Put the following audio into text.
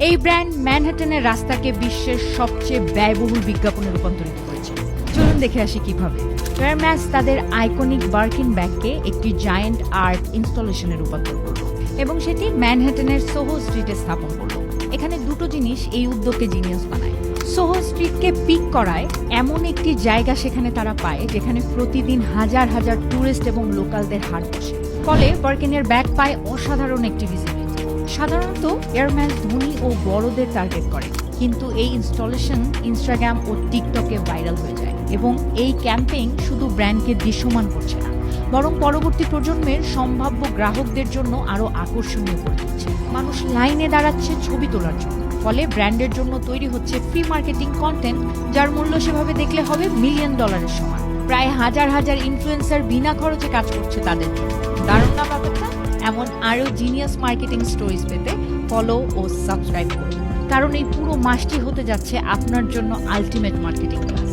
এই ব্র্যান্ড ম্যানহাটনের রাস্তাকে বিশ্বের সবচেয়ে ব্যয়বহুল বিজ্ঞাপনে রূপান্তরিত করেছে। চলুন দেখে আসি কিভাবে। হেরম্যাস তাদের আইকনিক বার্কিন ব্যাগকে একটি জায়ান্ট আর্ট ইনস্টলেশনে রূপান্তর করল এবং সেটি ম্যানহাটনের সোহো স্ট্রিটে স্থাপন করল। এখানে দুটো জিনিস এই উদ্যোগকে জিনিয়াস বানায়। সোহো স্ট্রিটকে পিক করায় এমন একটি জায়গা সেখানে তারা পায় যেখানে প্রতিদিন হাজার হাজার ট্যুরিস্ট এবং লোকালদের হাট বসে। ফলে বার্কিনের ব্যাগ পায় অসাধারণ একটি ভিজিবিলিটি। সাধারণত এয়ারম্যান ধনী ও বড়দের টার্গেট করে, কিন্তু এই ইনস্টলেশন ইনস্টাগ্রাম ও টিকটকে ভাইরাল হয়ে যায় এবং এই ক্যাম্পেইন শুধু ব্র্যান্ডকে দৃশ্যমান করছে না, বরং পরবর্তী প্রজন্মের সম্ভাব্য গ্রাহকদের জন্য আরো আকর্ষণীয় করে তুলছে। মানুষ লাইনে দাঁড়াচ্ছে ছবি তোলার জন্য, ফলে ব্র্যান্ডের জন্য তৈরি হচ্ছে ফ্রি মার্কেটিং কন্টেন্ট, যার মূল্য সেভাবে দেখলে হবে $1 মিলিয়ন সমান। প্রায় হাজার হাজার ইনফ্লুয়েন্সার বিনা খরচে কাজ করছে তাদের জন্য। দারুণ না ব্যাপারটা? এমন আরো জিনিয়াস মার্কেটিং স্টোরিজ পেতে ফলো ও সাবস্ক্রাইব করুন, কারণ এই পুরো মাসটি হতে যাচ্ছে আপনার জন্য আলটিমেট মার্কেটিং ক্লাস।